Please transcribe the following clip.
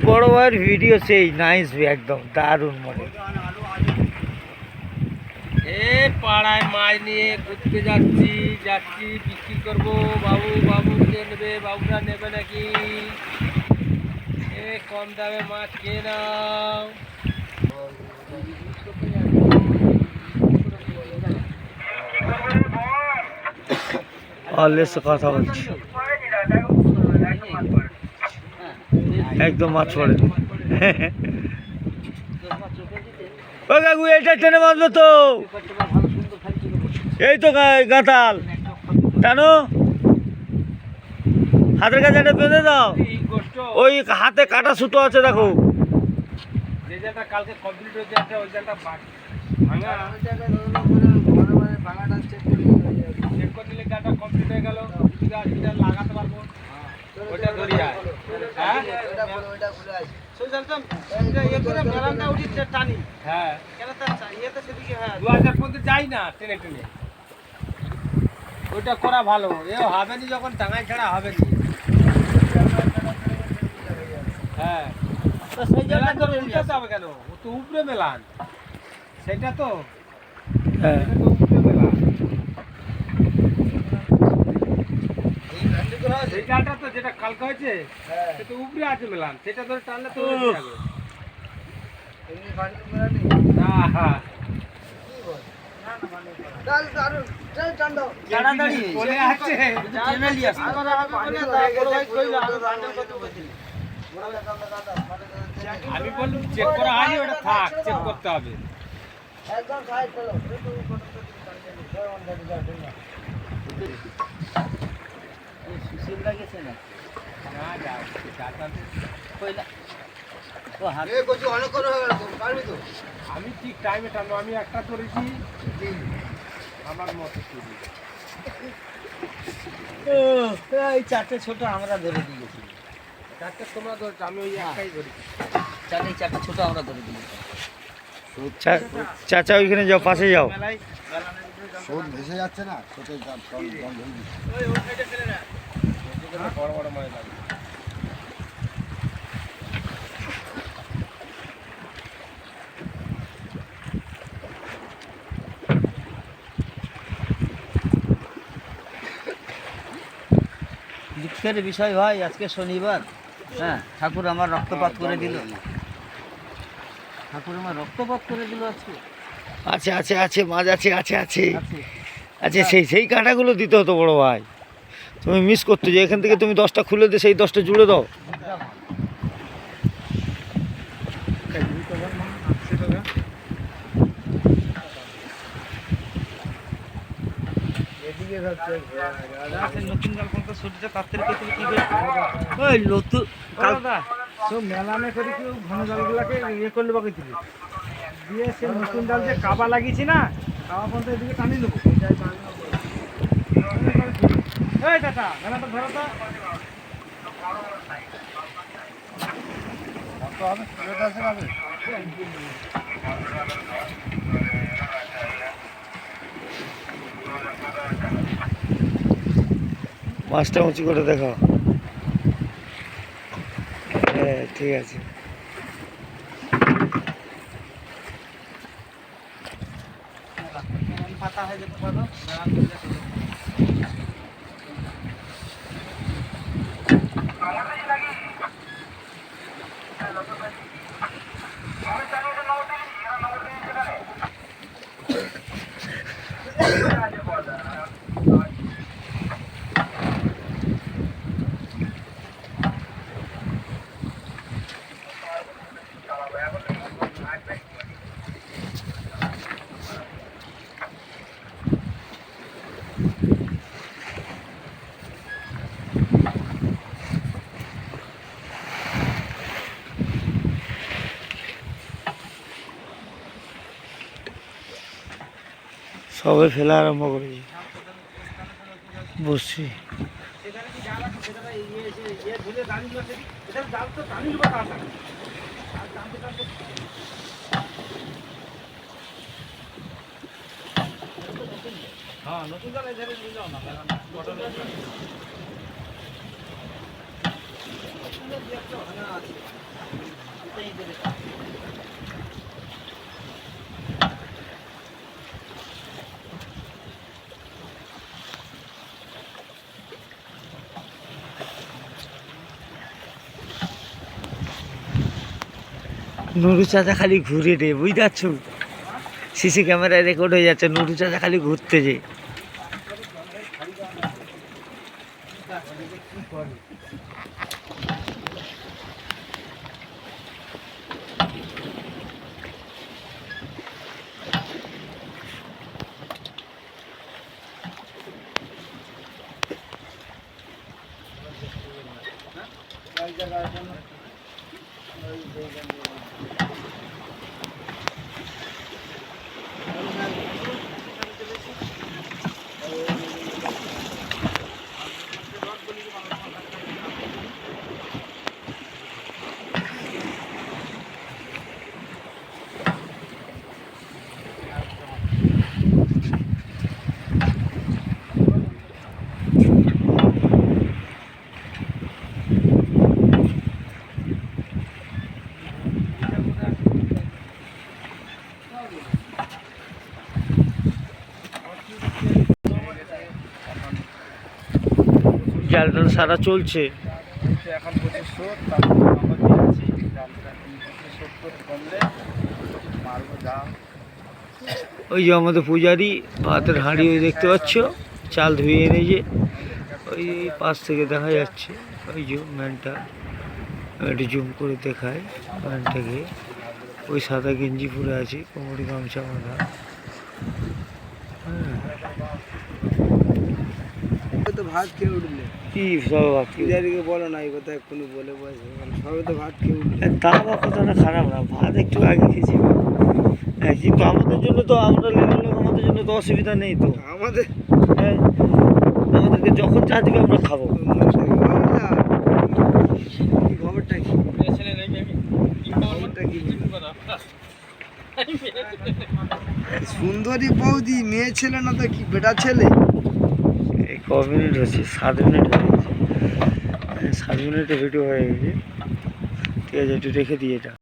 বড় ভাইয়ের ভিডিও সেই নাইস, একদম দারুণ মনে। এ পাড়ায় মাছ নিয়ে ঘুরতে যাচ্ছি বিক্রি করবো। বাবু বাবু কে নেবে? বাবুরা নেবে নাকি? এ কম দামে মাছ খেয়ে নাও। অলরেডি কথা বলছি, একদম মাছ পড়ে। ও কাকু এটা টেনে বাঁধলো তো, এই তো গাতাল টানো, হাতের কাছে একটা বেঁধে দাও। ওই হাতে কাটা সুতো আছে দেখো। যে জায়গাটা কালকে কমপ্লিট হয়েছে একটা ওই জায়গাটা ভাঙা ভাঙাটা চেক করে নিলে গাটা কমপ্লিট হয়ে গেল। লাগাতে পারবো ওইটা ধরিয়া। হ্যাঁ টানি, হ্যাঁ দু হাজার পর্যন্ত যাই না টেনে টেনে। ওইটা করা ভালো, এ হবে নি যখন টাঙাই ছাড়া হবে নি। হ্যাঁ তো সেই জায়গাটা তো উল্টাতে হবে কেন? ও তো উপরে মেলান, সেটা তো হ্যাঁ উপরে মেলান। এই জালটা তো যেটা কালকে হয়েছে সেটা উপরে আছে মেলান, সেটা ধরে টানলে তো যাবে। হ্যাঁ আমি বললাম চেক করা হয়নি, ওটা থাক, চেক করতে হবে। আমি ঠিক টাইমে টানবো, আমি একটা করেছি আমার মতো করি। এই চারটে ছোট আমরা ধরে দিয়েছি, চারটে তোমরা ধরছো, আমি ওই একটাই ধরেছি। চারটে ছোট আমরা ধরে দিয়েছি। চাচা ওইখানে যাও, পাশে যাও। ভেসে যাচ্ছে না, বড় বড় মাছ লাগে। দুঃখের বিষয় ভাই, আজকে শনিবার, হ্যাঁ ঠাকুর আমার রক্তপাত করে দিল। ঠাকুর আমার রক্তপাত করে দিল আজকে। আছে আছে আছে মাছ আছে আছে আছে আচ্ছা, সেই কাঁটাগুলো দিতে হতো বড় ভাই, তুমি মিস করতে যে এখান থেকে তুমি 10টা খুলে দিয়ে সেই 10টা জুড়ে দাও। নতুন জাল কোনটা ছুটিতে তাড়াতাড়ি পেতে কি ওই নতুন সব মেলানে করে কি ঘন জালগুলাকে ইয়ে করলে বাকি দিবি দিয়ে সে নতুন জাল যে কাবা লাগিয়েছি না, কাবা পর্যন্ত এদিকে টানি দেবো। এই চাচা মেলাটা ধরো তো। মাছটা উঁচু করে দেখাও। হ্যাঁ ঠিক আছে। পাতা হয়ে যেতে পারো। সবে ফেলা আরম্ভ করেছি, বসছি। হ্যাঁ নতুন জাল এধারে নিয়ে যাও না, নুরু চাচা খালি ঘুরে রে, বুঝতে পারছো? সিসি ক্যামেরায় রেকর্ড হয়ে যাচ্ছে, নুরু চাচা খালি ঘুরতে যে। জাল টাল সারা চলছে। এখন 2500, তারপর আমরা দিয়েছি জালটা 70 করলে মারবো যা। ওই যে আমাদের পূজারি ভাতের হাঁড়ি ওই দেখতে পাচ্ছ, চাল ধুয়ে এনেছে, ওই পাশ থেকে দেখা যাচ্ছে। ওই যে ম্যানটা একটু জুম করে দেখায়, ম্যানটাকে ওই সাদা গেঞ্জি পরে আছে, কোমরে গামছা বাঁধা। হ্যাঁ, তো ভাত খেয়ে উঠলে কি সব বাকি পূজারীকে বলো না এই কথা, এক্ষুনি বলে বসে সবে তো ভাত খেয়ে উঠলে। তা বা কথাটা খারাপ না, ভাত একটু আগে খেয়েছি। হ্যাঁ, কিন্তু আমাদের জন্য তো, আমরা লেভেল লোক, আমাদের জন্য তো অসুবিধা নেই তো। আমাদের হ্যাঁ, আমাদেরকে যখন চা দিবে আমরা খাবো। কি খবরটা কি? মেয়ে ছেলে নেই আমি কি খবর খবরটা কি? কথা সুন্দরী বৌদি, মেয়ে ছেলে না তো কি বেটা ছেলে? এই ক মিনিট হচ্ছে? 7 মিনিট হয়ে গেছে। 7 মিনিটে ভিডিও হয়ে গেছে। ঠিক আছে, একটু রেখে দিই এটা।